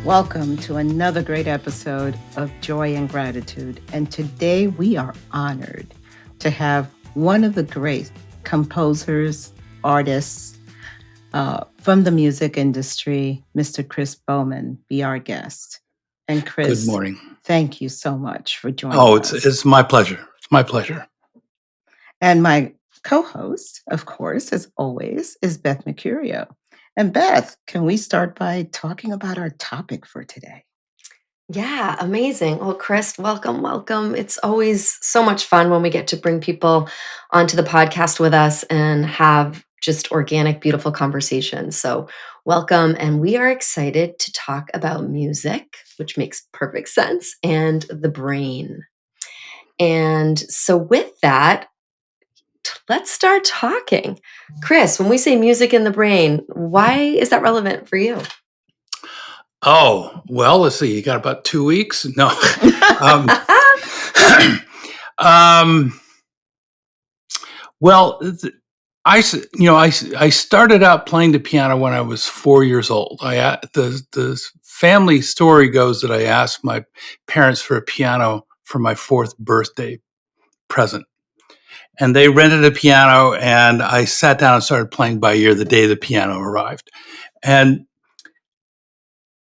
Welcome to another great episode of Joy and Gratitude. And today we are honored to have one of the great composers, artists from the music industry, Mr. Chris Boardman, be our guest. And Chris, good morning. Thank you so much for joining us. It's my pleasure. It's my pleasure. And my co-host, of course, as always, is Beth Mercurio. And Beth, can we start by talking about our topic for today? Yeah, amazing. Well, Chris, welcome. It's always so much fun when we get to bring people onto the podcast with us and have just organic, beautiful conversations. So, welcome. And we are excited to talk about music, which makes perfect sense, and the brain. And so, with that, let's start talking. Chris, when we say music in the brain, why is that relevant for you? Oh, well, let's see. You got about 2 weeks? No. Well, I started out playing the piano when I was 4 years old. The family story goes that I asked my parents for a piano for my 4th birthday present. And they rented a piano, and I sat down and started playing by ear the day the piano arrived. And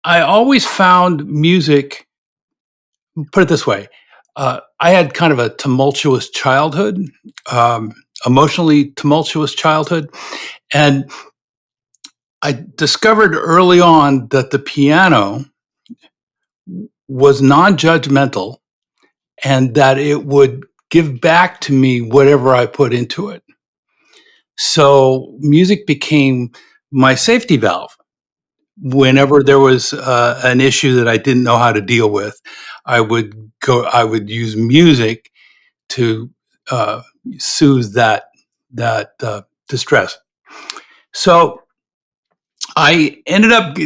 I always found music, put it this way, I had kind of a tumultuous childhood, emotionally tumultuous childhood. And I discovered early on that the piano was non-judgmental and that it would give back to me whatever I put into it. So music became my safety valve. Whenever there was an issue that I didn't know how to deal with, I would use music to soothe that distress. So I ended up,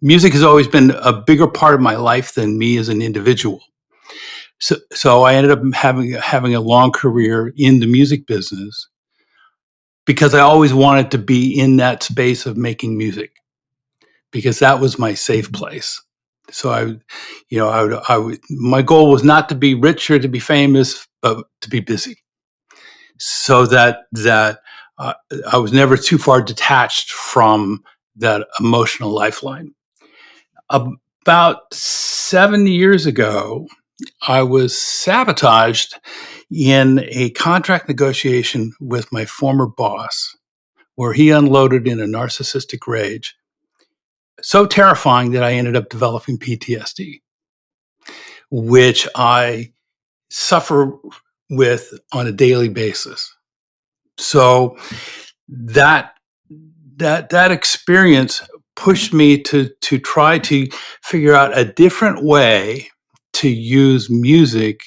music has always been a bigger part of my life than me as an individual. So I ended up having a long career in the music business because I always wanted to be in that space of making music, because that was my safe place. So my goal was not to be rich or to be famous, but to be busy. So that I was never too far detached from that emotional lifeline. About 7 years ago, I was sabotaged in a contract negotiation with my former boss, where he unloaded in a narcissistic rage, so terrifying that I ended up developing PTSD, which I suffer with on a daily basis. So that experience pushed me to try to figure out a different way to use music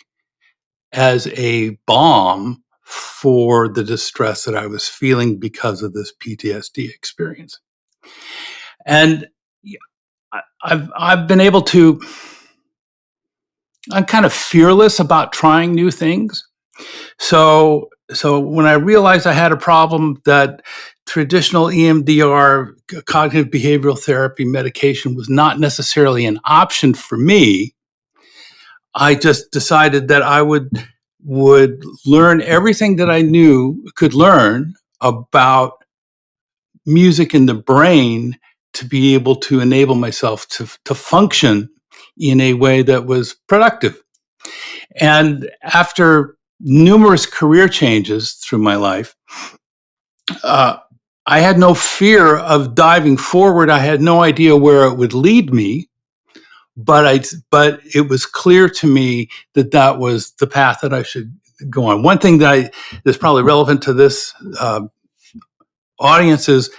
as a balm for the distress that I was feeling because of this PTSD experience. And I've been able to, I'm kind of fearless about trying new things. So when I realized I had a problem, that traditional EMDR, cognitive behavioral therapy medication, was not necessarily an option for me, I just decided that I would learn everything that I could learn about music in the brain to be able to enable myself to function in a way that was productive. And after numerous career changes through my life, I had no fear of diving forward. I had no idea where it would lead me, but it was clear to me that was the path that I should go on. One thing that's probably relevant to this audience is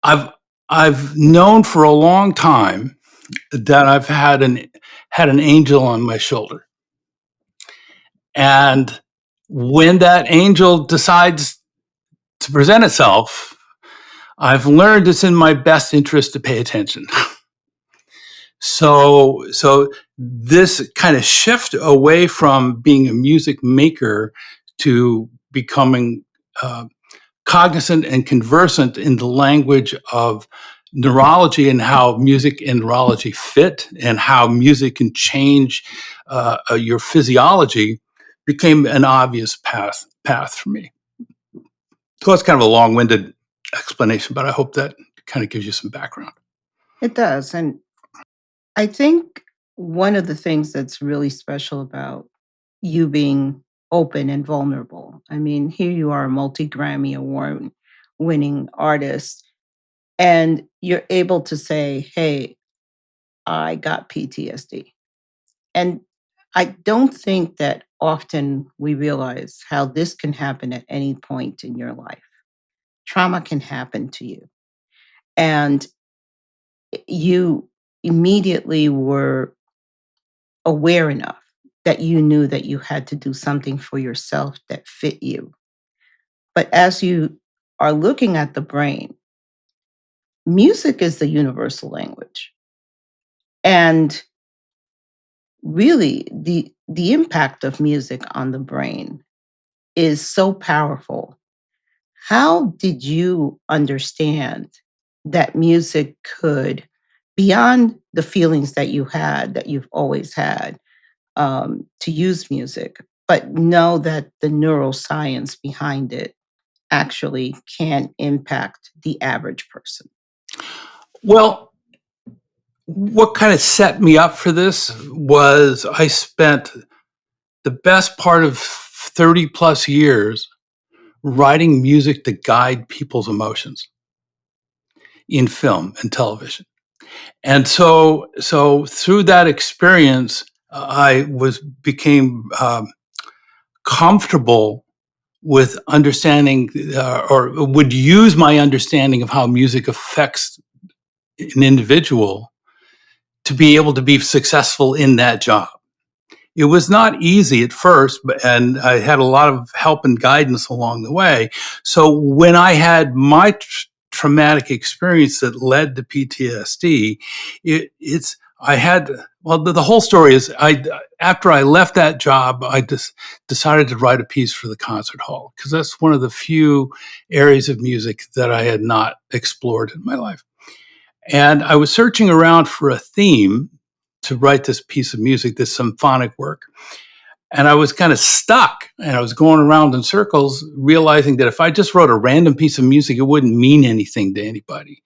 I've known for a long time that I've had an angel on my shoulder. And when that angel decides to present itself, I've learned it's in my best interest to pay attention. So this kind of shift away from being a music maker to becoming cognizant and conversant in the language of neurology and how music and neurology fit, and how music can change your physiology, became an obvious path for me. So that's kind of a long-winded explanation, but I hope that kind of gives you some background. It does. And I think one of the things that's really special about you being open and vulnerable, I mean, here you are, a multi-Grammy award winning artist, and you're able to say, hey, I got PTSD. And I don't think that often we realize how this can happen at any point in your life. Trauma can happen to you. And you immediately were aware enough that you knew that you had to do something for yourself that fit you. But as you are looking at the brain, music is the universal language. And really, the impact of music on the brain is so powerful. How did you understand that music could, beyond the feelings that you had, that you've always had, to use music, but know that the neuroscience behind it actually can impact the average person? Well, what kind of set me up for this was I spent the best part of 30 plus years writing music to guide people's emotions in film and television. And so through that experience, I became comfortable with understanding, or would use my understanding of how music affects an individual to be able to be successful in that job. It was not easy at first, and I had a lot of help and guidance along the way. So when I had my traumatic experience that led to PTSD, the whole story is after I left that job, I just decided to write a piece for the concert hall, because that's one of the few areas of music that I had not explored in my life. And I was searching around for a theme to write this piece of music, this symphonic work. And I was kind of stuck, and I was going around in circles, realizing that if I just wrote a random piece of music, it wouldn't mean anything to anybody.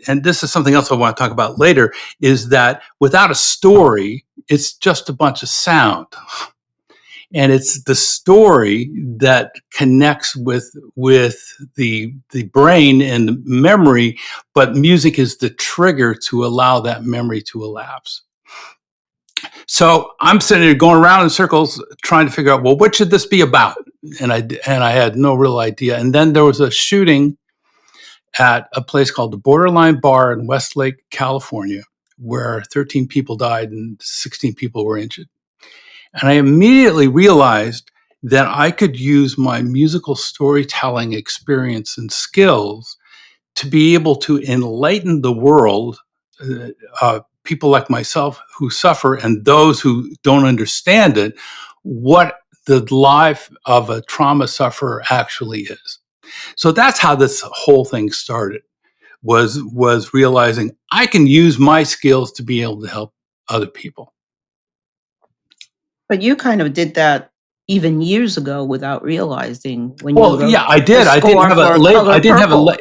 And this is something else I want to talk about later, is that without a story, it's just a bunch of sound. And it's the story that connects with the brain and the memory, but music is the trigger to allow that memory to elapse. So I'm sitting there going around in circles trying to figure out, well, what should this be about? And I had no real idea. And then there was a shooting at a place called the Borderline Bar in Westlake, California, where 13 people died and 16 people were injured. And I immediately realized that I could use my musical storytelling experience and skills to be able to enlighten the world, people like myself who suffer and those who don't understand it, what the life of a trauma sufferer actually is. So that's how this whole thing started, was realizing I can use my skills to be able to help other people. But you kind of did that even years ago without realizing when you Well, wrote yeah, I the did. I didn't score have a for label. I Color didn't have a Purple.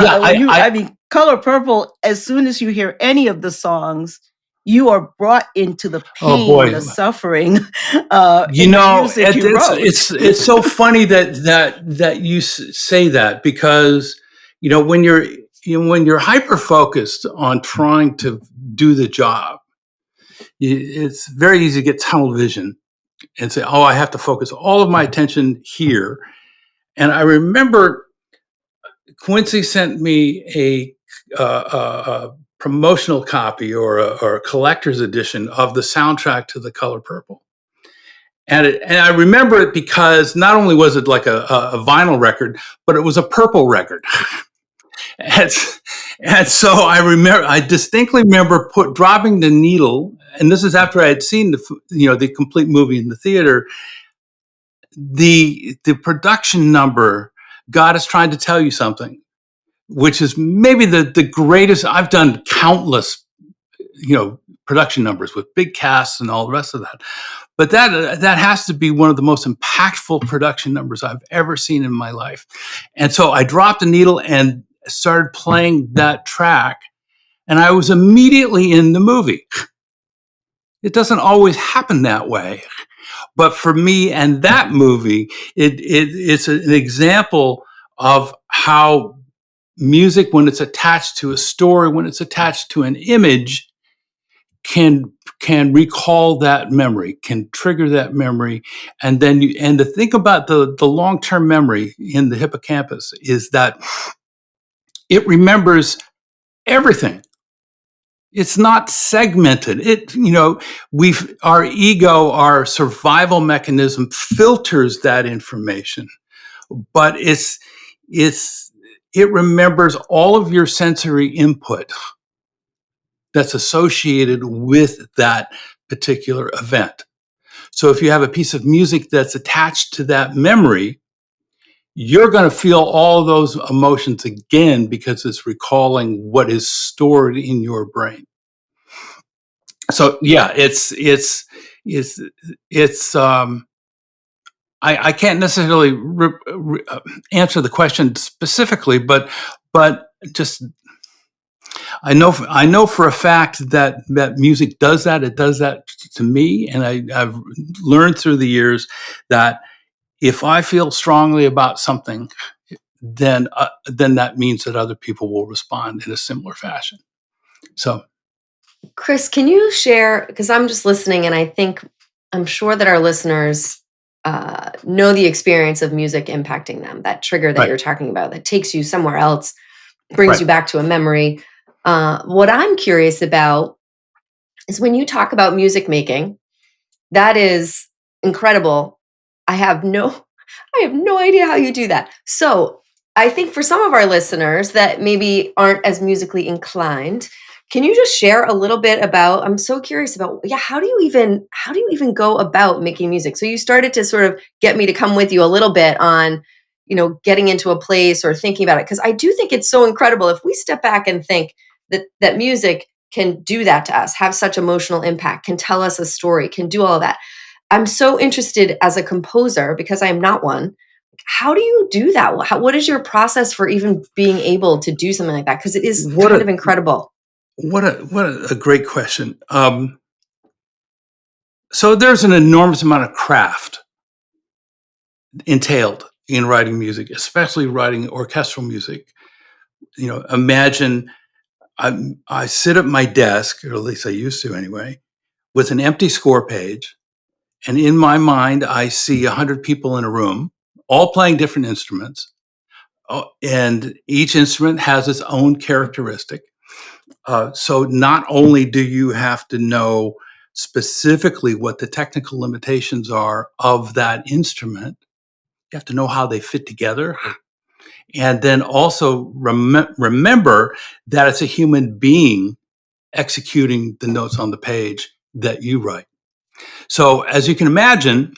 yeah. I mean, Color Purple, as soon as you hear any of the songs, you are brought into the Oh pain, boy, the suffering you in the know, music you wrote. it's so funny that you say that, because when you're hyper focused on trying to do the job, it's very easy to get tunnel vision and say, oh, I have to focus all of my attention here. And I remember Quincy sent me a promotional copy, or a collector's edition of the soundtrack to The Color Purple. And I remember it because not only was it like a vinyl record, but it was a purple record. and, and so I distinctly remember dropping the needle, and this is after I had seen the complete movie in the theater. The production number, God is trying to tell you something, which is maybe the greatest. I've done countless, production numbers with big casts and all the rest of that. But that has to be one of the most impactful production numbers I've ever seen in my life. And so I dropped the needle and started playing that track, and I was immediately in the movie. It doesn't always happen that way. But for me and that movie, it's an example of how music, when it's attached to a story, when it's attached to an image, can recall that memory, can trigger that memory. And then to think about the long-term memory in the hippocampus is that it remembers everything. It's not segmented. Our ego, our survival mechanism filters that information, but it remembers all of your sensory input that's associated with that particular event. So if you have a piece of music that's attached to that memory, you're going to feel all those emotions again because it's recalling what is stored in your brain. So yeah, I can't necessarily answer the question specifically, but just I know for a fact that music does that. It does that to me, and I've learned through the years that if I feel strongly about something, then that means that other people will respond in a similar fashion. So, Chris, can you share? Because I'm just listening, and I'm sure that our listeners know the experience of music impacting them, that trigger that right, you're talking about, that takes you somewhere else, brings right. you back to a memory. What I'm curious about is when you talk about music making, that is incredible. I have no idea how you do that. So I think for some of our listeners that maybe aren't as musically inclined, can you just share a little bit about, I'm so curious about, yeah, how do you even go about making music? So you started to sort of get me to come with you a little bit on, getting into a place or thinking about it. Cause I do think it's so incredible if we step back and think that music can do that to us, have such emotional impact, can tell us a story, can do all of that. I'm so interested as a composer, because I am not one. How do you do that? What is your process for even being able to do something like that? Because it is What kind of a incredible. what a great question. So there's an enormous amount of craft entailed in writing music, especially writing orchestral music. Imagine I sit at my desk, or at least I used to anyway, with an empty score page. And in my mind, I see 100 people in a room, all playing different instruments. And each instrument has its own characteristic. So not only do you have to know specifically what the technical limitations are of that instrument, you have to know how they fit together. And then also remember that it's a human being executing the notes on the page that you write. So as you can imagine,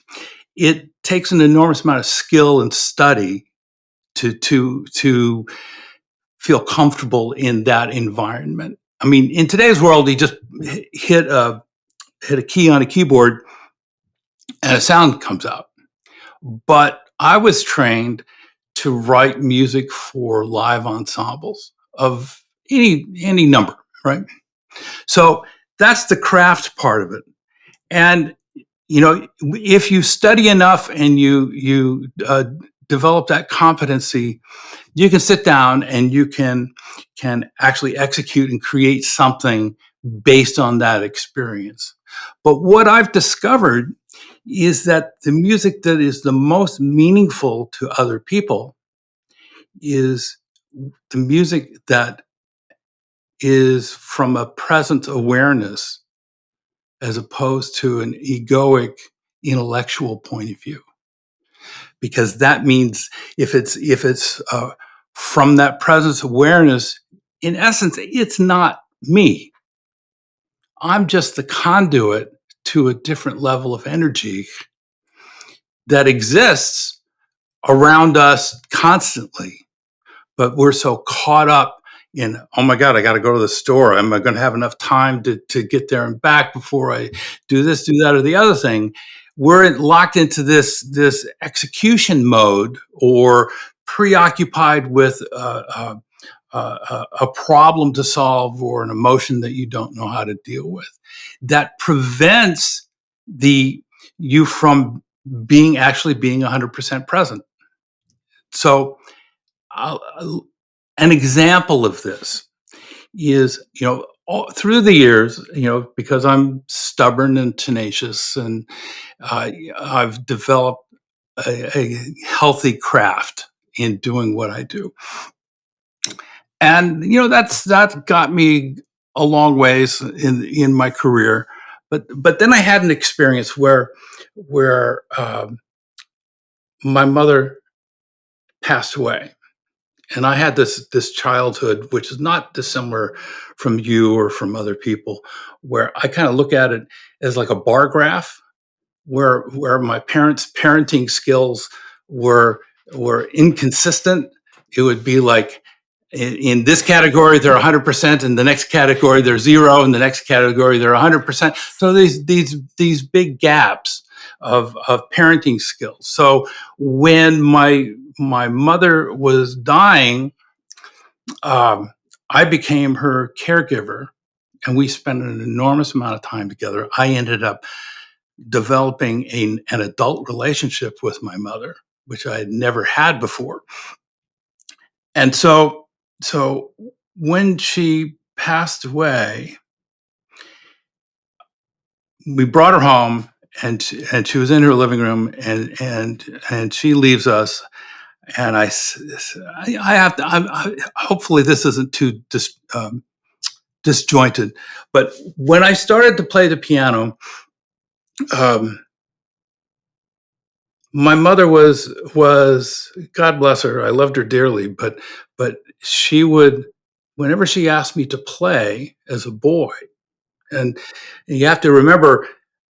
it takes an enormous amount of skill and study to feel comfortable in that environment. I mean, in today's world, you just hit a key on a keyboard and a sound comes out. But I was trained to write music for live ensembles of any number, right? So that's the craft part of it. And if you study enough and you develop that competency, you can sit down and you can actually execute and create something based on that experience. But what I've discovered is that the music that is the most meaningful to other people is the music that is from a present awareness as opposed to an egoic intellectual point of view. Because that means if it's from that presence awareness, in essence, it's not me. I'm just the conduit to a different level of energy that exists around us constantly, but we're so caught up in, oh my God, I got to go to the store. Am I going to have enough time to get there and back before I do this, do that, or the other thing? We're locked into this execution mode, or preoccupied with a problem to solve, or an emotion that you don't know how to deal with, that prevents you from actually being 100% present. So an example of this is, through the years, because I'm stubborn and tenacious, and I've developed a healthy craft in doing what I do. And, that got me a long ways in my career. But then I had an experience where my mother passed away. And I had this childhood, which is not dissimilar from you or from other people, where I kind of look at it as like a bar graph, where my parents' parenting skills were inconsistent. It would be like, in this category they're 100%, in the next category they're 0, in the next category they're 100%. So these big gaps of parenting skills. So when my mother was dying, I became her caregiver, and we spent an enormous amount of time together. I ended up developing an adult relationship with my mother, which I had never had before. And so when she passed away, we brought her home, and she was in her living room, and she leaves us. And I have to. Hopefully, this isn't too disjointed. But when I started to play the piano, my mother was God bless her. I loved her dearly, but she would, whenever she asked me to play as a boy, and you have to remember,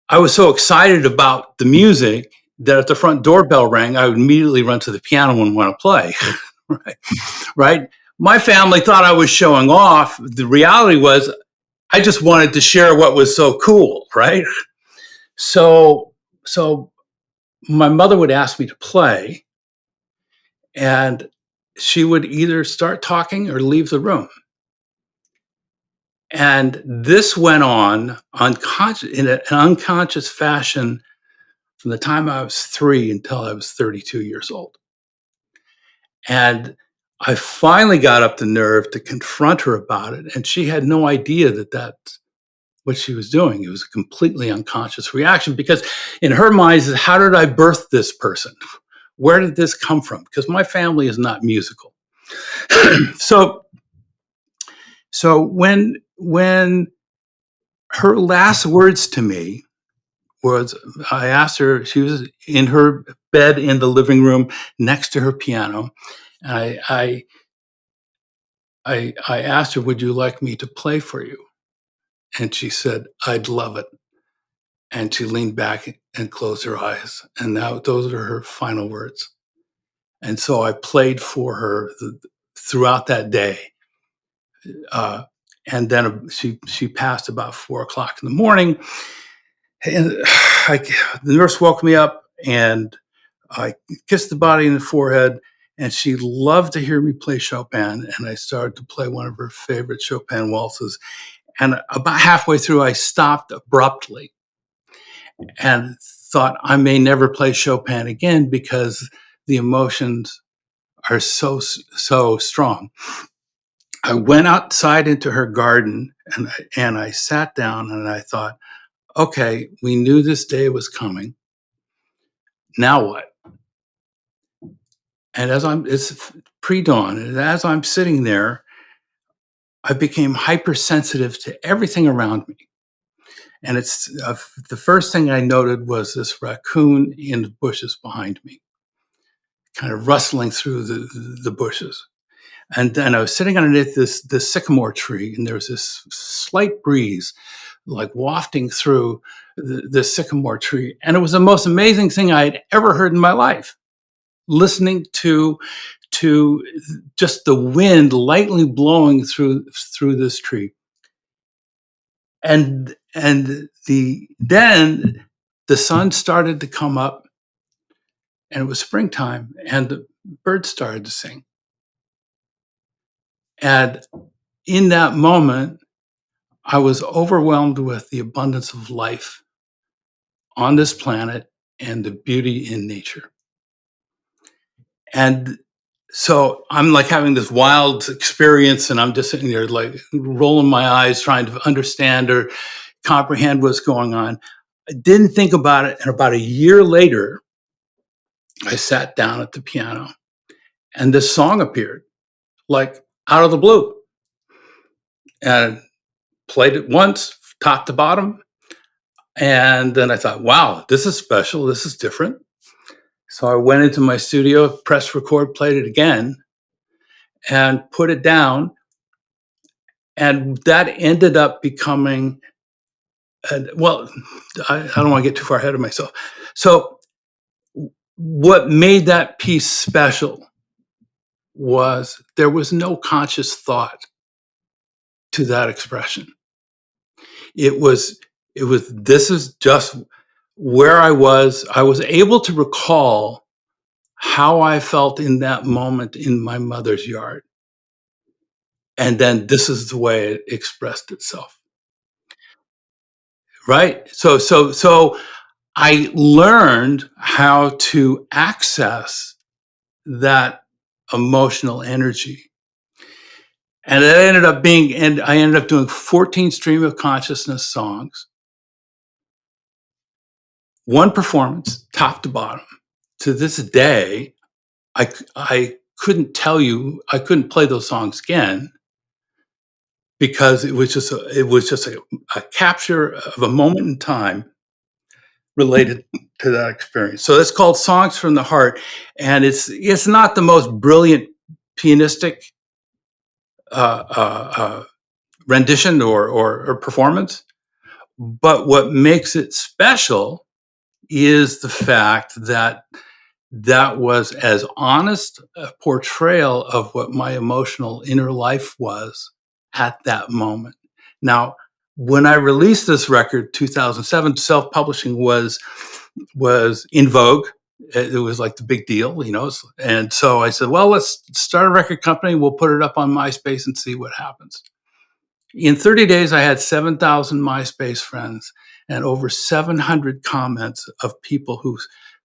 I was so excited about the music that if the front doorbell rang, I would immediately run to the piano and want to play. Right. Right. My family thought I was showing off. The reality was, I just wanted to share what was so cool. Right. So my mother would ask me to play, and she would either start talking or leave the room. And this went on in an unconscious fashion from the time I was 3 until I was 32 years old. And I finally got up the nerve to confront her about it, and she had no idea that that's what she was doing. It was a completely unconscious reaction, because in her mind, how did I birth this person? Where did this come from? Because my family is not musical. So when her last words to me was, I asked her, she was in her bed in the living room next to her piano, and I asked her, would you like me to play for you? And she said, I'd love it. And she leaned back and closed her eyes. And those were her final words. And so I played for her throughout that day. And then she passed about 4:00 in the morning. And the nurse woke me up, and I kissed the body in the forehead, and she loved to hear me play Chopin. And I started to play one of her favorite Chopin waltzes. And about halfway through, I stopped abruptly and thought, I may never play Chopin again, because the emotions are so strong. I went outside into her garden, and I sat down, and I thought, okay, we knew this day was coming. Now what? And it's pre-dawn, and as I'm sitting there, I became hypersensitive to everything around me. And it's the first thing I noted was this raccoon in the bushes behind me, kind of rustling through the bushes. And then I was sitting underneath this sycamore tree, and there was this slight breeze, like wafting through the sycamore tree. And it was the most amazing thing I had ever heard in my life. listening to just the wind lightly blowing through this tree. And then the sun started to come up, and it was springtime, and the birds started to sing. And in that moment, I was overwhelmed with the abundance of life on this planet and the beauty in nature. And so I'm like having this wild experience, and I'm just sitting there like rolling my eyes, trying to understand or comprehend what's going on. I didn't think about it. And about a year later, I sat down at the piano and this song appeared like out of the blue, and played it once, top to bottom. And then I thought, wow, this is special. This is different. So I went into my studio, pressed record, played it again, and put it down. And that ended up becoming, well, I don't want to get too far ahead of myself. So what made that piece special was there was no conscious thought to that expression. It was, this is just where I was. I was able to recall how I felt in that moment in my mother's yard. And then this is the way it expressed itself. Right? So I learned how to access that emotional energy. And it ended up being, and I ended up doing 14 stream of consciousness songs, one performance, top to bottom. To this day, I couldn't tell you, I couldn't play those songs again because it was just a capture of a moment in time related to that experience. So it's called Songs from the Heart, and it's not the most brilliant pianistic rendition or performance, but what makes it special is the fact that that was as honest a portrayal of what my emotional inner life was at that moment. Now, when I released this record, 2007, self-publishing was in vogue. It was like the big deal, you know. And so I said, well, let's start a record company. We'll put it up on MySpace and see what happens. In 30 days, I had 7,000 MySpace friends and over 700 comments of people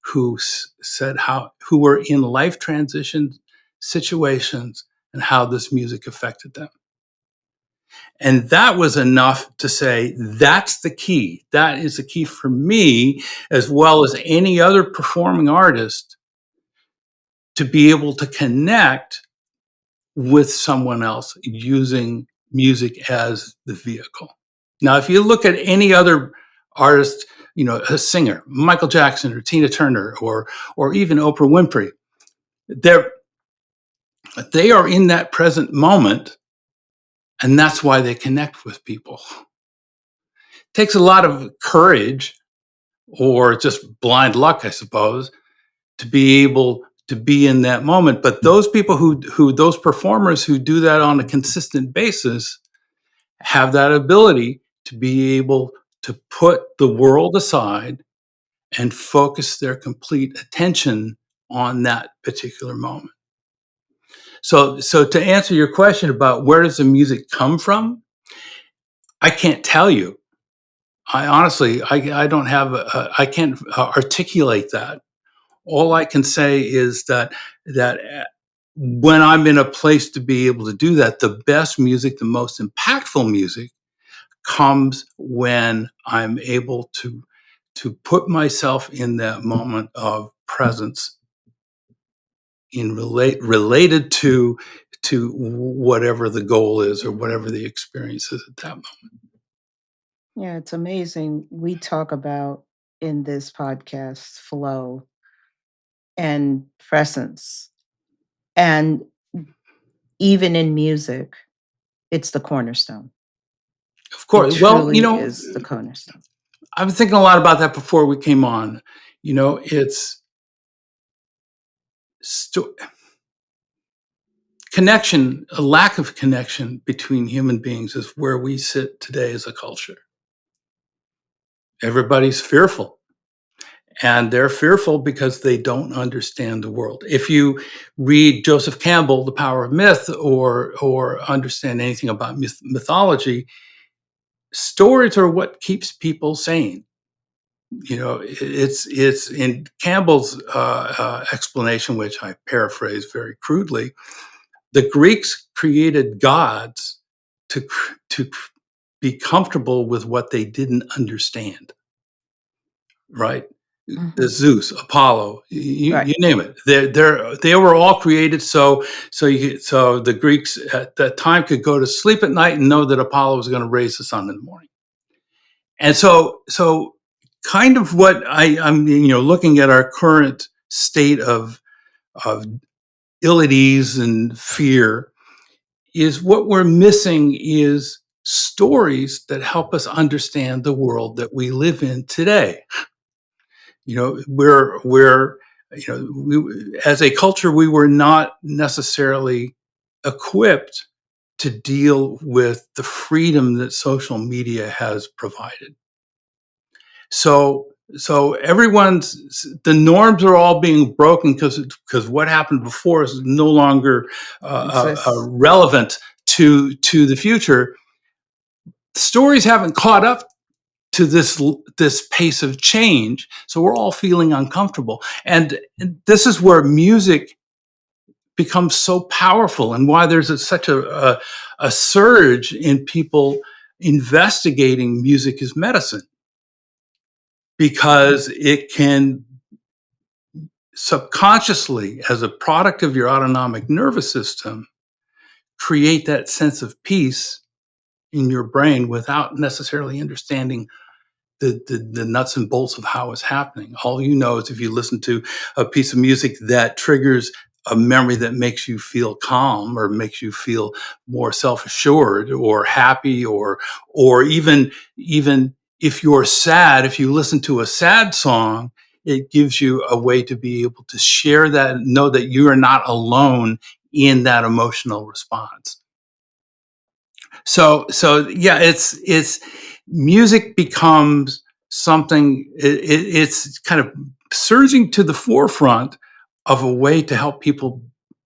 who said who were in life transition situations and how this music affected them. And that was enough to say, that's the key. That is the key for me, as well as any other performing artist, to be able to connect with someone else using music as the vehicle. Now, if you look at any other artist, you know, a singer, Michael Jackson or Tina Turner or even Oprah Winfrey, they are in that present moment, and that's why they connect with people. It takes a lot of courage or just blind luck, I suppose, to be able to be in that moment. But those people those performers who do that on a consistent basis have that ability to be able to put the world aside and focus their complete attention on that particular moment. So to answer your question about where does the music come from, I can't tell you. I honestly, I don't have, I can't articulate that. All I can say is that when I'm in a place to be able to do that, the best music, the most impactful music, comes when I'm able to put myself in that moment of presence in related to whatever the goal is or whatever the experience is at that moment. Yeah, it's amazing. We talk about in this podcast flow and presence. And even in music, it's the cornerstone. Of It course. Well, you truly know, is the cornerstone. I was thinking a lot about that before we came on. You know, connection, a lack of connection between human beings is where we sit today as a culture. Everybody's fearful. And they're fearful because they don't understand the world. If you read Joseph Campbell, The Power of Myth, or understand anything about mythology, stories are what keeps people sane. It's in Campbell's explanation, which I paraphrase very crudely. The Greeks created gods to be comfortable with what they didn't understand, right? Mhm. The Zeus, Apollo, you, Right. you name it. They were all created so the Greeks at that time could go to sleep at night and know that Apollo was going to raise the sun in the morning. And so kind of what I'm looking at our current state of ill at ease and fear is what we're missing is stories that help us understand the world that we live in today. We're as a culture, we were not necessarily equipped to deal with the freedom that social media has provided. So the norms are all being broken because what happened before is no longer Exists. relevant to the future. Stories haven't caught up to this pace of change, so we're all feeling uncomfortable, and this is where music becomes so powerful, and why there's such a surge in people investigating music as medicine, because it can subconsciously, as a product of your autonomic nervous system, create that sense of peace in your brain without necessarily understanding the nuts and bolts of how it's happening. All you know is if you listen to a piece of music that triggers a memory that makes you feel calm or makes you feel more self-assured or happy, or even if you're sad, if you listen to a sad song, it gives you a way to be able to share that, know that you are not alone in that emotional response. So yeah, it's music becomes something. It's kind of surging to the forefront of a way to help people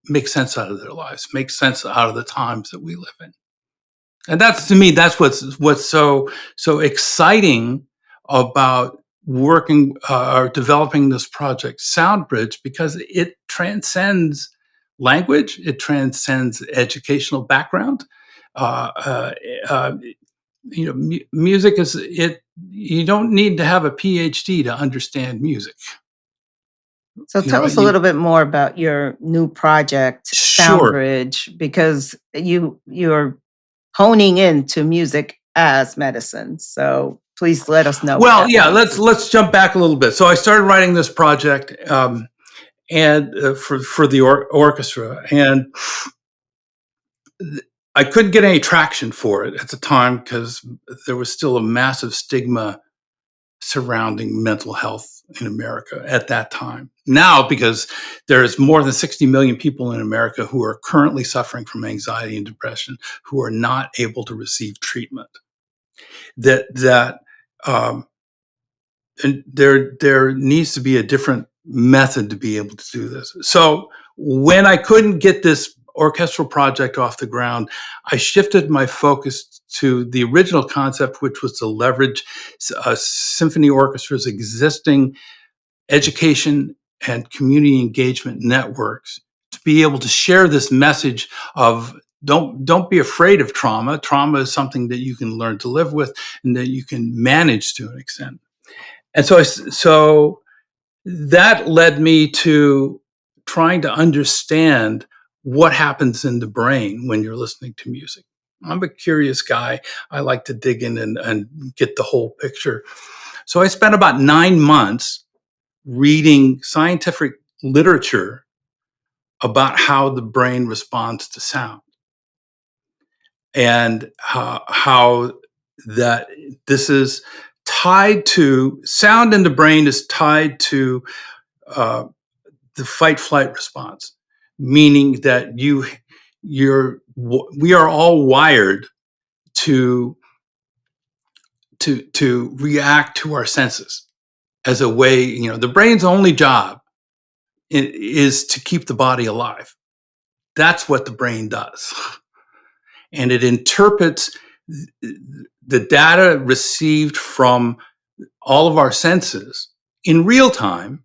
make sense out of their lives, make sense out of the times that we live in. And that's, to me, that's what's so exciting about working or developing this project, Soundbridge, because it transcends language, it transcends educational background. Uh, uh, uh, music is it. You don't need to have a PhD to understand music. So tell us a little bit more about your new project, Sure. Soundbridge, because you're honing into music as medicine. So please let us know what Well, that yeah. means. Let's jump back a little bit. So I started writing this project, and for the orchestra, and I couldn't get any traction for it at the time because there was still a massive stigma surrounding mental health in America at that time. Now, because there's more than 60 million people in America who are currently suffering from anxiety and depression, who are not able to receive treatment. That um, and there needs to be a different method to be able to do this. So when I couldn't get this orchestral project off the ground, I shifted my focus to the original concept, which was to leverage a symphony orchestra's existing education and community engagement networks to be able to share this message of don't be afraid of trauma. Trauma is something that you can learn to live with and that you can manage to an extent. And so that led me to trying to understand what happens in the brain when you're listening to music. I'm a curious guy. I like to dig in and get the whole picture. So I spent about 9 months reading scientific literature about how the brain responds to sound, and how that this is tied to sound in the brain is tied to uh, the fight flight response, meaning that we are all wired to react to our senses as a way. The brain's only job is to keep the body alive. That's what the brain does. And it interprets the data received from all of our senses in real time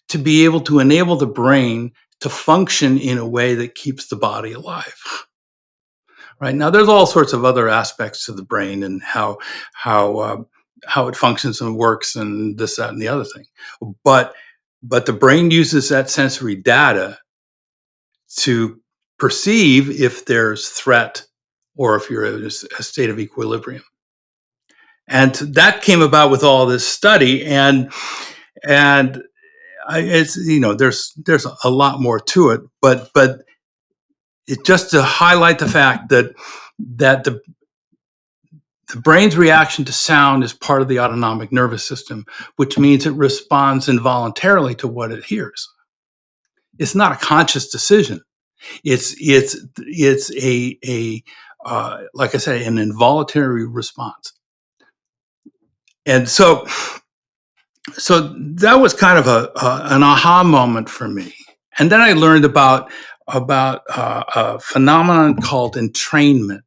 to be able to enable the brain to function in a way that keeps the body alive. Right now, there's all sorts of other aspects to the brain and how it functions and works and this, that, and the other thing. But the brain uses that sensory data to perceive if there's threat or if you're in a state of equilibrium. And that came about with all this study, and it's there's a lot more to it, but it just to highlight the fact that the brain's reaction to sound is part of the autonomic nervous system, which means it responds involuntarily to what it hears. It's not a conscious decision. It's a like I say, an involuntary response. And so that was kind of an aha moment for me. And then I learned about a phenomenon called entrainment.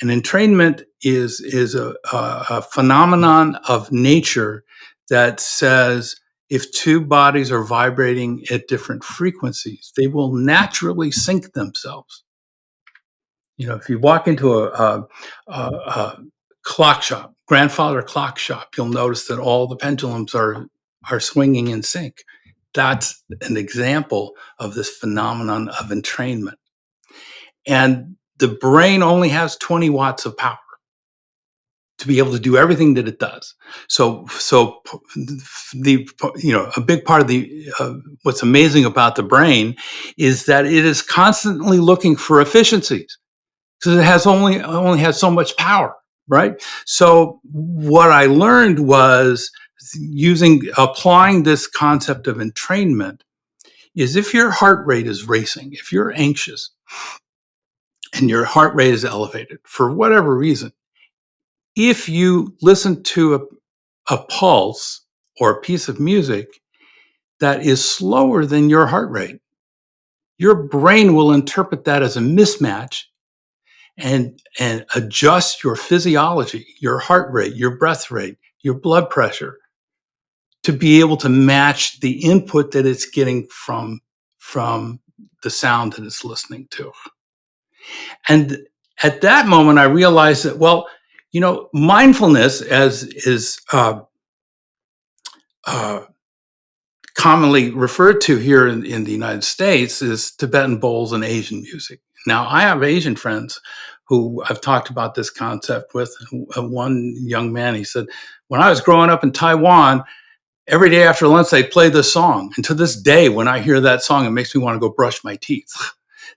And entrainment is a phenomenon of nature that says if two bodies are vibrating at different frequencies, they will naturally sync themselves. If you walk into a clock shop, grandfather clock shop, you'll notice that all the pendulums are swinging in sync. That's an example of this phenomenon of entrainment. And the brain only has 20 watts of power to be able to do everything that it does. So a big part of the what's amazing about the brain is that it is constantly looking for efficiencies because it has only has so much power, right? So what I learned was applying this concept of entrainment is if your heart rate is racing, if you're anxious and your heart rate is elevated for whatever reason, if you listen to a pulse or a piece of music that is slower than your heart rate, your brain will interpret that as a mismatch and adjust your physiology, your heart rate, your breath rate, your blood pressure to be able to match the input that it's getting from the sound that it's listening to. And at that moment, I realized that, well, mindfulness, as is commonly referred to here in the United States, is Tibetan bowls and Asian music. Now, I have Asian friends who I've talked about this concept with. One young man, he said, when I was growing up in Taiwan, every day after lunch, they'd play this song. And to this day, when I hear that song, it makes me want to go brush my teeth.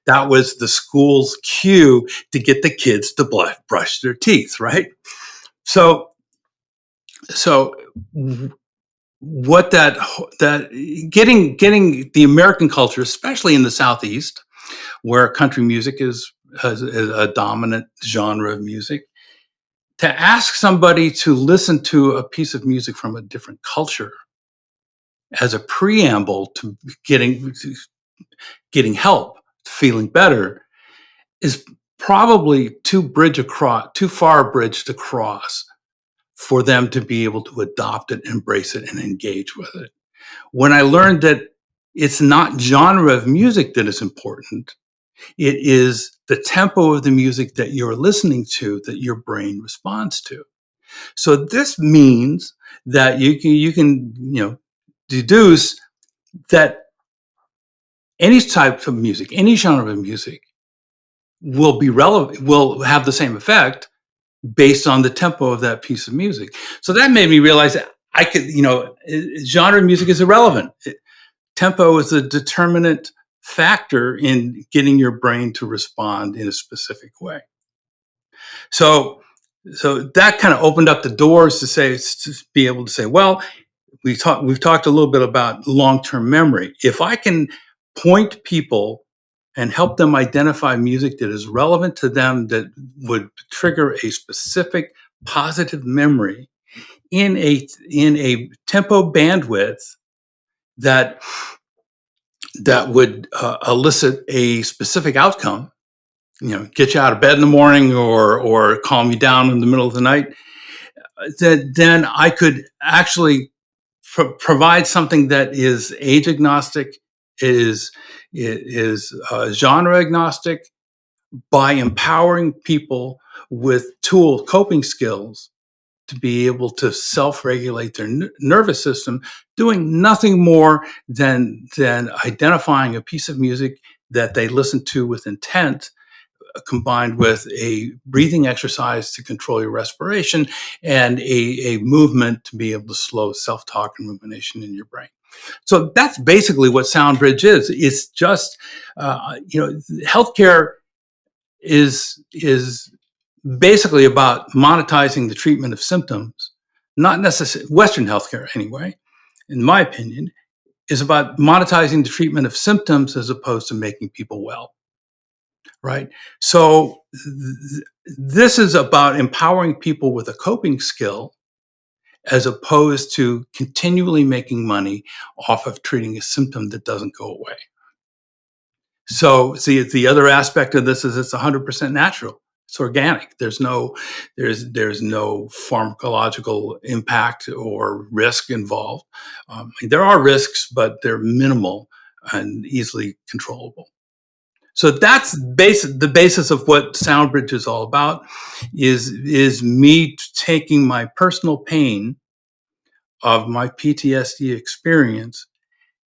That was the school's cue to get the kids to brush their teeth, right? So what that getting the American culture, especially in the Southeast, where country music is a dominant genre of music, to ask somebody to listen to a piece of music from a different culture as a preamble to getting help, feeling better, is probably too far a bridge to cross for them to be able to adopt it, embrace it, and engage with it. When I learned that it's not genre of music that is important, it is the tempo of the music that you're listening to that your brain responds to. So this means that you can deduce that any type of music, any genre of music will be relevant, will have the same effect based on the tempo of that piece of music. So that made me realize that I could, genre music is irrelevant. Tempo is a determinant factor in getting your brain to respond in a specific way. So that kind of opened up the doors to be able to say, well, we've talked a little bit about long-term memory. If I can point people and help them identify music that is relevant to them, that would trigger a specific positive memory in a tempo bandwidth that would elicit a specific outcome, get you out of bed in the morning or calm you down in the middle of the night, then I could actually provide something that is age agnostic, is genre agnostic, by empowering people with coping skills to be able to self-regulate their nervous system, doing nothing more than identifying a piece of music that they listen to with intent, combined with a breathing exercise to control your respiration and a movement to be able to slow self-talk and rumination in your brain. So that's basically what Soundbridge is. It's just, healthcare is basically about monetizing the treatment of symptoms, not necessarily Western healthcare anyway, in my opinion, is about monetizing the treatment of symptoms as opposed to making people well. Right. So this is about empowering people with a coping skill as opposed to continually making money off of treating a symptom that doesn't go away. So see, the other aspect of this is it's 100% natural. It's organic. There's no pharmacological impact or risk involved. There are risks, but they're minimal and easily controllable. So that's the basis of what Soundbridge is all about, is me taking my personal pain of my PTSD experience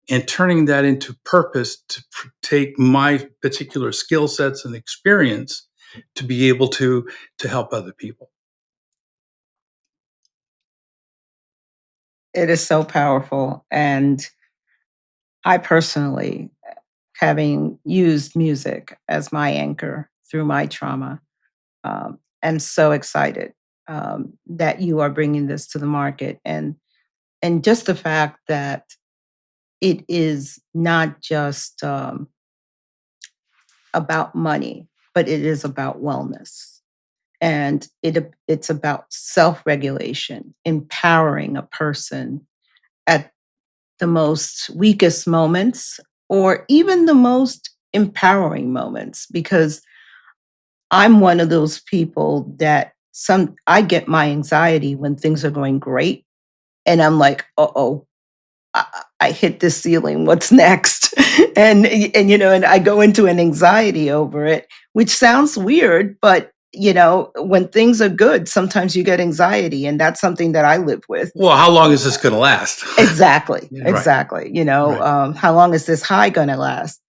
and turning that into purpose to take my particular skill sets and experience to be able to help other people. It is so powerful. And I personally, having used music as my anchor through my trauma, am so excited that you are bringing this to the market. And just the fact that it is not just about money, but it is about wellness. And it's about self-regulation, empowering a person at the most weakest moments or even the most empowering moments, because I'm one of those people that I get my anxiety when things are going great and I'm like, "Uh-oh, I hit the ceiling. What's next?" And I go into an anxiety over it, which sounds weird, but when things are good, sometimes you get anxiety, and that's something that I live with. Well, how long is this going to last? Exactly, Right. exactly. Right. How long is this high going to last?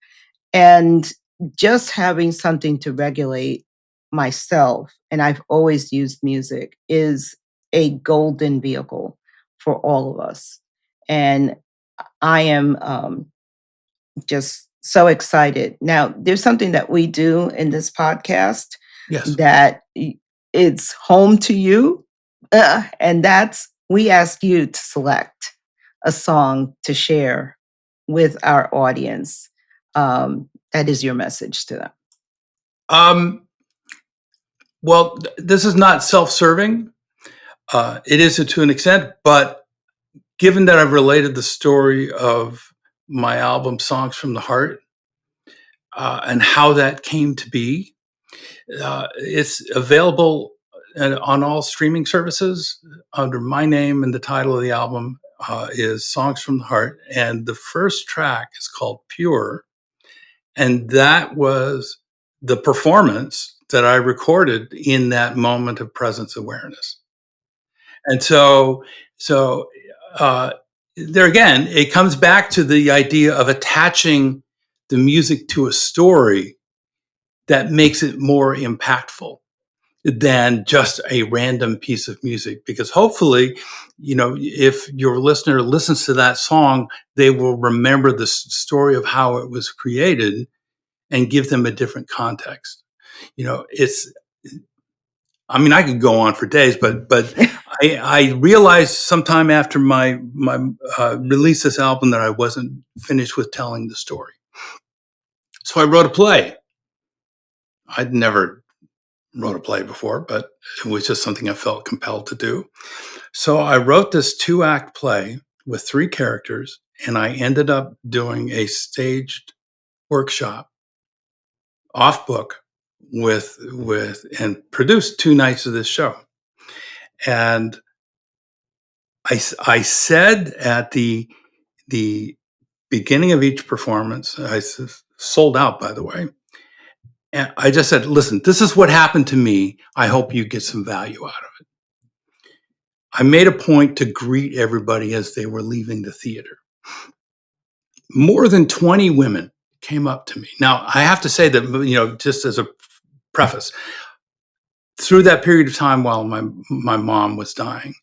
And just having something to regulate myself, and I've always used music, is a golden vehicle for all of us. And I am just so excited. Now, there's something that we do in this podcast Yes. that it's home to you, and that's we ask you to select a song to share with our audience. That is your message to them. Well, this is not self-serving. It is to an extent, but given that I've related the story of my album Songs from the Heart and how that came to be, it's available on all streaming services under my name, and the title of the album is Songs from the Heart. And the first track is called Pure. And that was the performance that I recorded in that moment of presence awareness. And so there again, it comes back to the idea of attaching the music to a story that makes it more impactful than just a random piece of music. Because hopefully, if your listener listens to that song, they will remember the story of how it was created and give them a different context. I mean, I could go on for days, but I realized sometime after my release this album that I wasn't finished with telling the story. So I wrote a play. I'd never wrote a play before, but it was just something I felt compelled to do. So I wrote this 2-act play with 3 characters, and I ended up doing a staged workshop off book with and produced 2 nights of this show. And I said at the beginning of each performance, sold out, by the way. And I just said, listen, this is what happened to me. I hope you get some value out of it. I made a point to greet everybody as they were leaving the theater. More than 20 women came up to me. Now, I have to say that, just as a preface, through that period of time while my mom was dying,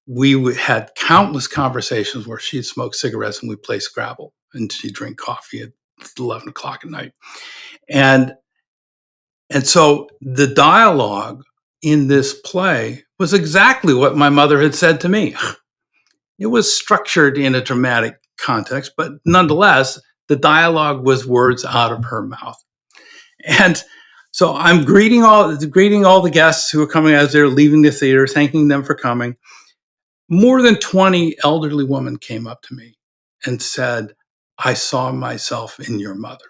we had countless conversations where she'd smoke cigarettes and we'd play Scrabble and she'd drink coffee at 11 o'clock at night. And so the dialogue in this play was exactly what my mother had said to me. It was structured in a dramatic context, but nonetheless, the dialogue was words out of her mouth. And so I'm greeting all the guests who are coming as they're leaving the theater, thanking them for coming. More than 20 elderly women came up to me and said, I saw myself in your mother.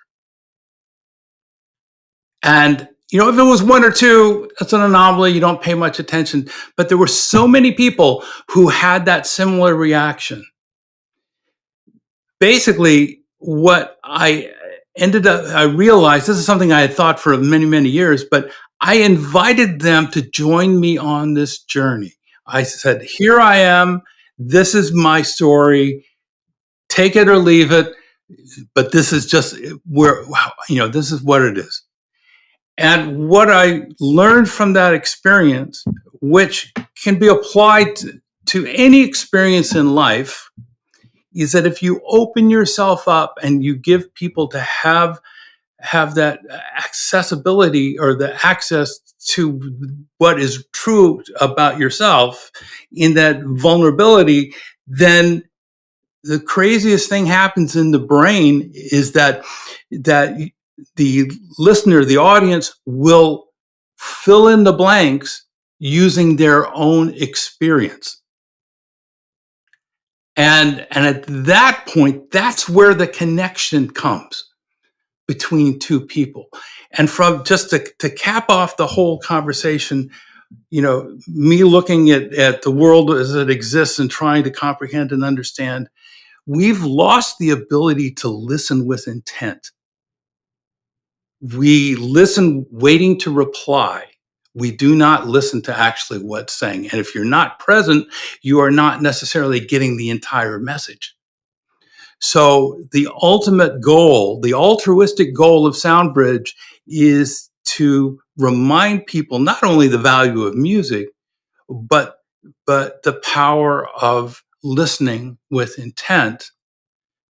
And, if it was 1 or 2, that's an anomaly. You don't pay much attention. But there were so many people who had that similar reaction. Basically, what I realized, this is something I had thought for many, many years, but I invited them to join me on this journey. I said, here I am. This is my story. Take it or leave it. But this is just this is what it is. And what I learned from that experience, which can be applied to any experience in life, is that if you open yourself up and you give people to have that accessibility or the access to what is true about yourself in that vulnerability, then the craziest thing happens in the brain is that the listener, the audience, will fill in the blanks using their own experience. And at that point, that's where the connection comes between 2 people. And from just to cap off the whole conversation, me looking at the world as it exists and trying to comprehend and understand, we've lost the ability to listen with intent. We listen waiting to reply. We do not listen to actually what's saying. And if you're not present, you are not necessarily getting the entire message. So the ultimate goal, the altruistic goal of Soundbridge, is to remind people not only the value of music, but the power of listening with intent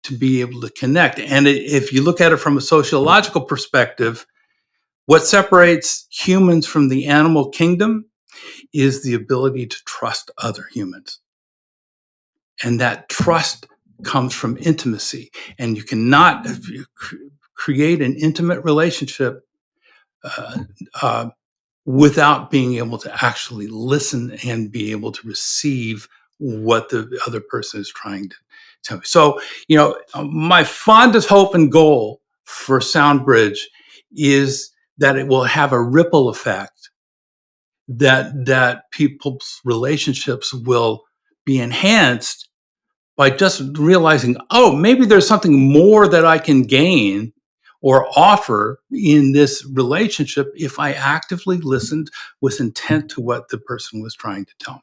to be able to connect. And if you look at it from a sociological perspective, what separates humans from the animal kingdom is the ability to trust other humans. And that trust comes from intimacy. And you cannot create an intimate relationship without being able to actually listen and be able to receive what the other person is trying to tell me. So, my fondest hope and goal for Soundbridge is that it will have a ripple effect, that people's relationships will be enhanced by just realizing, oh, maybe there's something more that I can gain or offer in this relationship if I actively listened with intent to what the person was trying to tell me.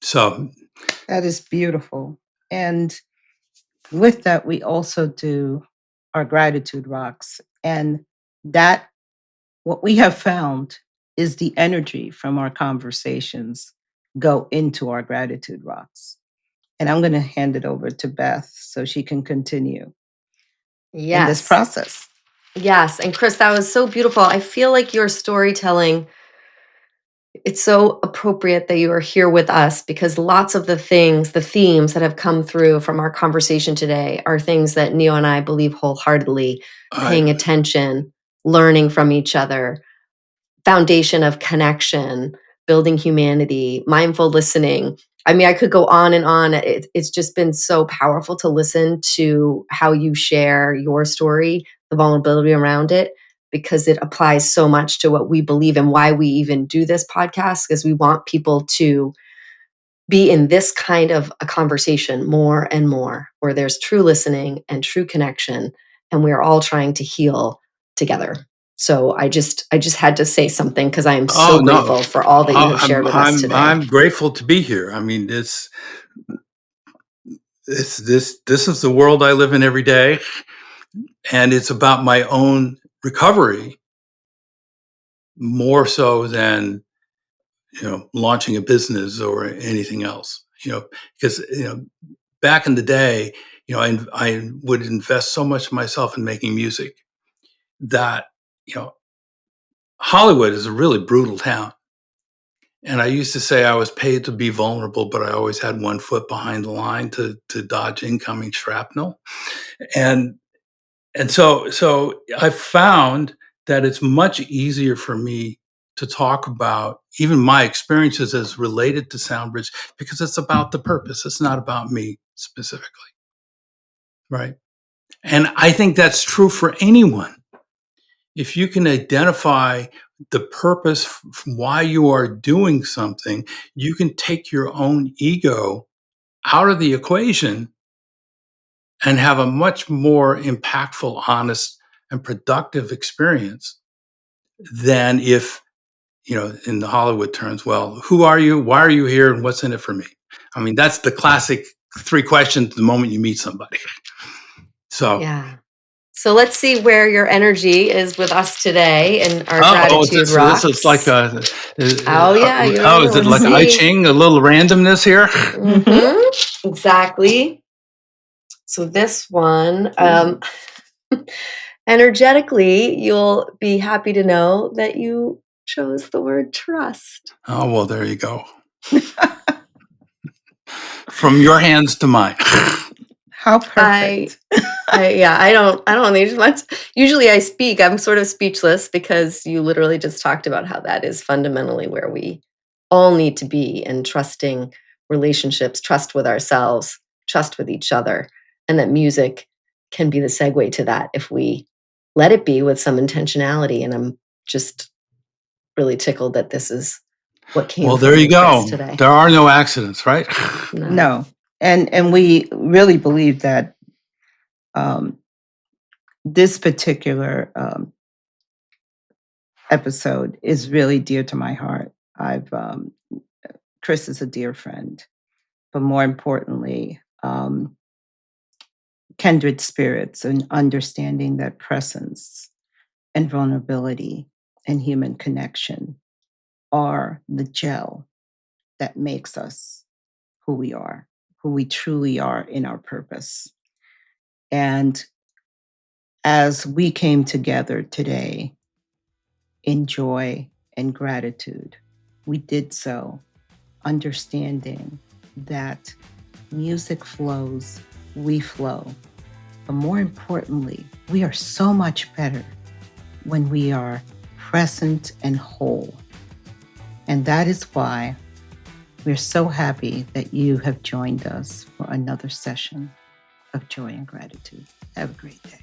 So That is beautiful. And with that, we also do our gratitude rocks. And that, what we have found is the energy from our conversations go into our gratitude rocks. And I'm going to hand it over to Beth so she can continue in this Yes. process. Yes. And Chris, that was so beautiful. I feel like your storytelling it's so appropriate that you are here with us because lots of the themes that have come through from our conversation today are things that Neo and I believe wholeheartedly: I, paying attention, learning from each other, foundation of connection, building humanity, mindful listening. I mean, I could go on and on. It's just been so powerful to listen to how you share your story, the vulnerability around it, because it applies so much to what we believe and why we even do this podcast, because we want people to be in this kind of a conversation more and more, where there's true listening and true connection, and we're all trying to heal together. So I just had to say something because I am oh so no, grateful for all that you have shared with us today. I'm grateful to be here. I mean, this is the world I live in every day, and it's about my own recovery more so than launching a business or anything else. Because back in the day, I would invest so much of myself in making music that you know Hollywood is a really brutal town. And I used to say I was paid to be vulnerable, but I always had one foot behind the line to dodge incoming shrapnel. And so I found that it's much easier for me to talk about even my experiences as related to Soundbridge because it's about the purpose. It's not about me specifically, right? And I think that's true for anyone. If you can identify the purpose why you are doing something, you can take your own ego out of the equation and have a much more impactful, honest, and productive experience than if, in the Hollywood terms, well, who are you? Why are you here? And what's in it for me? I mean, that's the classic 3 questions the moment you meet somebody. So, Yeah. So let's see where your energy is with us today in our gratitude this is like rocks. a, Oh yeah, you already know. is it Let's like I see. Ching, a little randomness here? Exactly. So this one, energetically, you'll be happy to know that you chose the word trust. Oh, well, there you go. From your hands to mine. How I perfect. I don't need much. Usually I speak. I'm sort of speechless because you literally just talked about how that is fundamentally where we all need to be in trusting relationships, trust with ourselves, trust with each other, and that music can be the segue to that if we let it be with some intentionality. And I'm just really tickled that this is what came Well, there from you you, Chris, go. today. There are no accidents, right? None. No. And we really believe that um, this particular episode is really dear to my heart. I've Chris is a dear friend, but more importantly, kindred spirits and understanding that presence and vulnerability and human connection are the gel that makes us who we truly are in our purpose. And as we came together today in joy and gratitude, we did so understanding that music flows, we flow. But more importantly, we are so much better when we are present and whole. And that is why we're so happy that you have joined us for another session of joy and gratitude. Have a great day.